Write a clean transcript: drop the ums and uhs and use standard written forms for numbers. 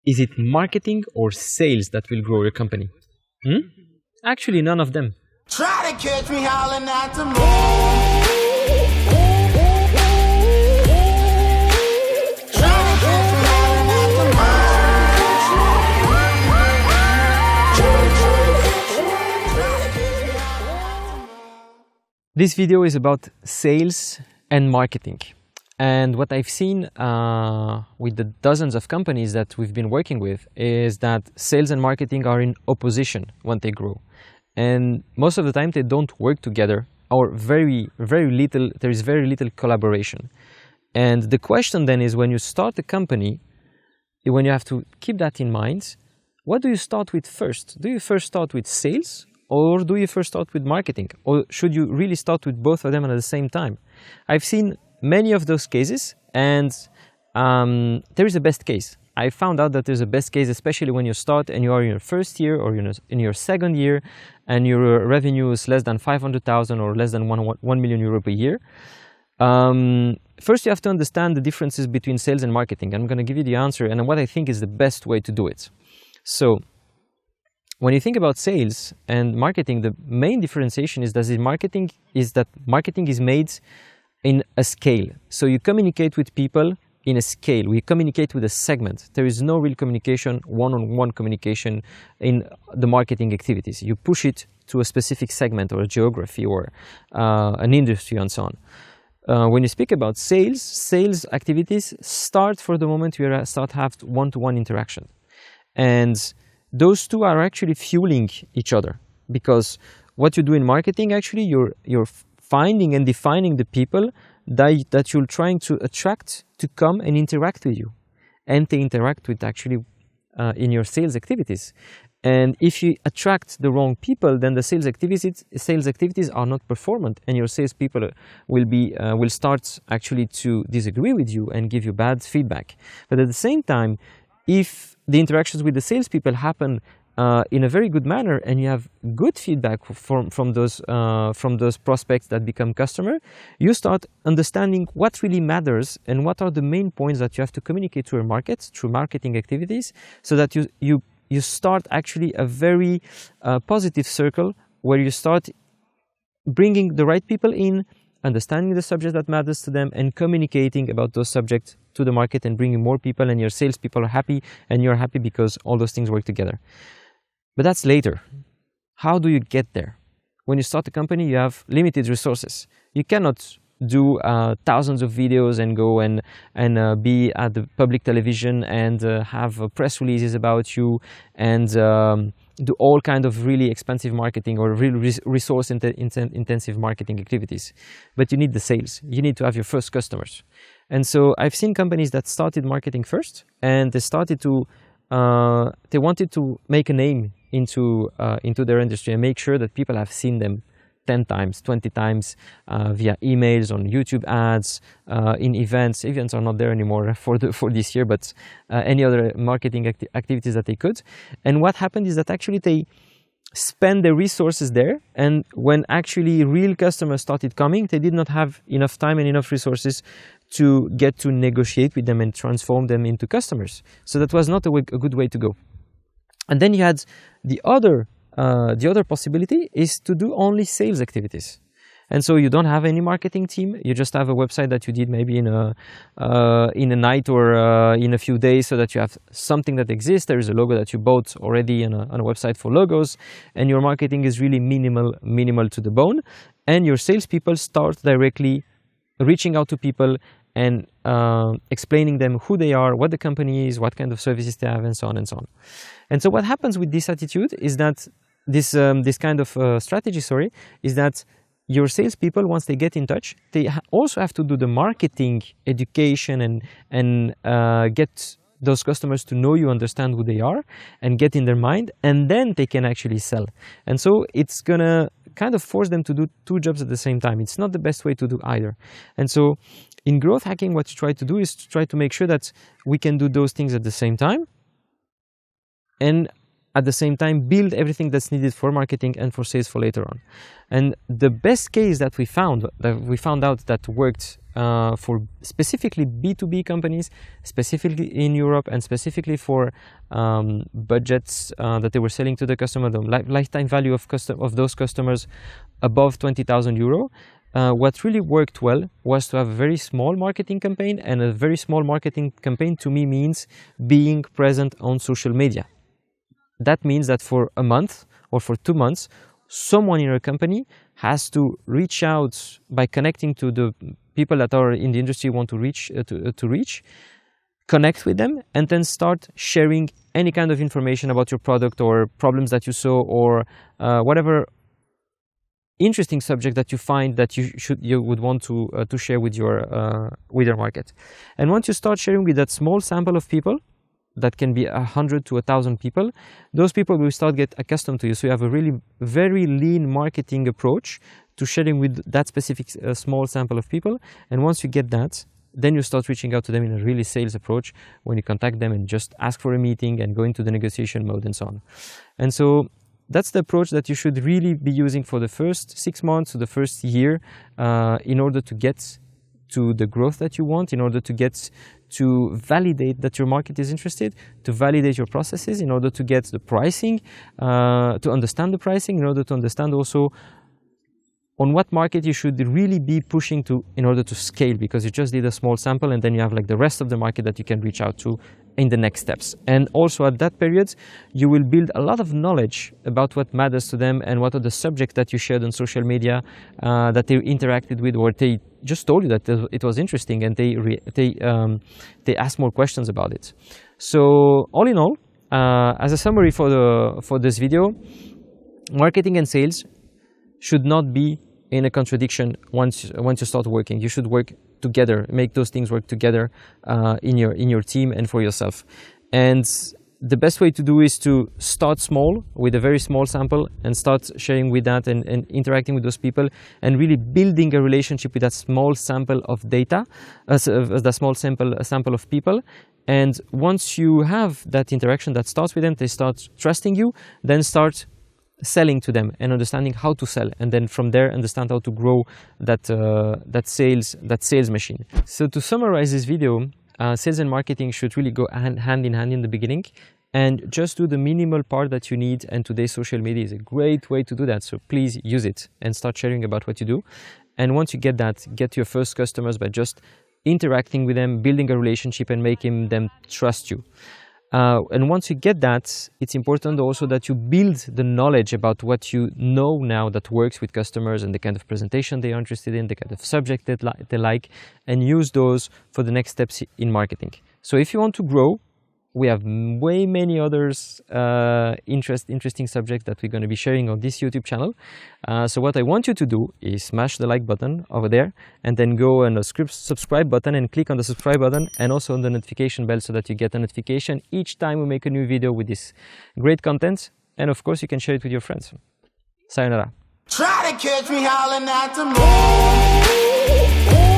Is it marketing or sales that will grow your company? Actually, none of them. Try to catch me howling at the moon. This video is about sales and marketing. And what I've seen with the dozens of companies that we've been working with is that sales and marketing are in opposition when they grow. And most of the time they don't work together, or there is very little collaboration. And the question then is, when you start a company, when you have to keep that in mind, what do you start with first? Do you first start with sales? Or do you first start with marketing? Or should you really start with both of them at the same time? I've seen many of those cases, and there is a best case. I found out that there's a best case, especially when you start and you are in your first year or in your second year, and your revenue is less than 500,000 or less than 1 million euro per year. First, you have to understand the differences between sales and marketing. I'm going to give you the answer and what I think is the best way to do it. So, when you think about sales and marketing, the main differentiation is that marketing is made in a scale. So you communicate with people in a scale. We communicate with a segment. There is no real communication, one-on-one communication in the marketing activities. You push it to a specific segment or a geography or an industry and so on. When you speak about sales activities start for the moment you start have one-to-one interaction. And those two are actually fueling each other, because what you do in marketing, actually, you're finding and defining the people that you're trying to attract to come and interact with you, and they interact with actually in your sales activities. And if you attract the wrong people, then the sales activities are not performant, and your salespeople will start actually to disagree with you and give you bad feedback. But at the same time, if the interactions with the salespeople happen in a very good manner, and you have good feedback from those prospects that become customer, you start understanding what really matters and what are the main points that you have to communicate to your market through marketing activities, so that you start actually a very positive circle where you start bringing the right people in, understanding the subject that matters to them, and communicating about those subjects to the market and bringing more people, and your salespeople are happy and you're happy because all those things work together. But that's later. How do you get there? When you start a company, you have limited resources. You cannot do thousands of videos and go and be at the public television and have press releases about you and do all kind of really expensive marketing or really resource intensive marketing activities. But you need the sales. You need to have your first customers. And so I've seen companies that started marketing first, and they wanted to make a name into their industry and make sure that people have seen them 10 times, 20 times via emails, on YouTube ads, in events. Events are not there anymore for this year, but any other marketing activities that they could. And what happened is that actually they spend their resources there, and when actually real customers started coming, they did not have enough time and enough resources to get to negotiate with them and transform them into customers. So that was not a good way to go. And then you had the other possibility is to do only sales activities. And so you don't have any marketing team. You just have a website that you did maybe in a night or in a few days, so that you have something that exists. There is a logo that you bought already on a website for logos, and your marketing is really minimal to the bone. And your salespeople start directly reaching out to people and explaining them who they are, what the company is, what kind of services they have, and so on and so on. And so what happens with this attitude is that this kind of strategy, is that your salespeople, once they get in touch, they also have to do the marketing education and get those customers to know you, understand who they are, and get in their mind, and then they can actually sell. And so it's gonna kind of force them to do two jobs at the same time. It's not the best way to do either. And so in growth hacking, what you try to do is to try to make sure that we can do those things at the same time. And at the same time build everything that's needed for marketing and for sales for later on. And the best case that we found out that worked for specifically B2B companies, specifically in Europe, and specifically for budgets that they were selling to the customer, the lifetime value of those customers above 20,000 euro. What really worked well was to have a very small marketing campaign, and a very small marketing campaign to me means being present on social media. That means that for a month or for 2 months, someone in your company has to reach out by connecting to the people that are in the industry want to reach, connect with them, and then start sharing any kind of information about your product or problems that you saw, or whatever interesting subject that you find that you would want to share with your market. And once you start sharing with that small sample of people, that can be 100 to 1,000 people, those people will start get accustomed to you. So you have a really very lean marketing approach to sharing with that specific small sample of people. And once you get that, then you start reaching out to them in a really sales approach, when you contact them and just ask for a meeting and go into the negotiation mode and so on. And so that's the approach that you should really be using for the first 6 months to the first year, in order to get to the growth that you want, in order to get to validate that your market is interested, to validate your processes, in order to get the pricing, to understand the pricing, in order to understand also on what market you should really be pushing to in order to scale, because you just did a small sample, and then you have like the rest of the market that you can reach out to in the next steps. And also at that period, you will build a lot of knowledge about what matters to them and what are the subjects that you shared on social media, that they interacted with, or they just told you that it was interesting, and they asked more questions about it. So all in all, as a summary for this video, marketing and sales should not be in a contradiction once you start working. You should work together, make those things work together in your team and for yourself. And the best way to do is to start small with a very small sample, and start sharing with that and interacting with those people, and really building a relationship with that small sample of data, the small sample of people. And once you have that interaction that starts with them, they start trusting you, then start selling to them and understanding how to sell, and then from there understand how to grow that sales machine. So to summarize this video, sales and marketing should really go hand in hand in the beginning, and just do the minimal part that you need. And today's social media is a great way to do that, so please use it and start sharing about what you do. And once you get that, get your first customers by just interacting with them, building a relationship, and making them trust you. And once you get that, it's important also that you build the knowledge about what you know now that works with customers, and the kind of presentation they are interested in, the kind of subject they like, and use those for the next steps in marketing. So if you want to grow, we have way many others interesting subjects that we're going to be sharing on this YouTube channel. So what I want you to do is smash the like button over there, and then go on the subscribe button and click on the subscribe button, and also on the notification bell, so that you get a notification each time we make a new video with this great content. And of course, you can share it with your friends. Sayonara. Try to catch me howling at the moon.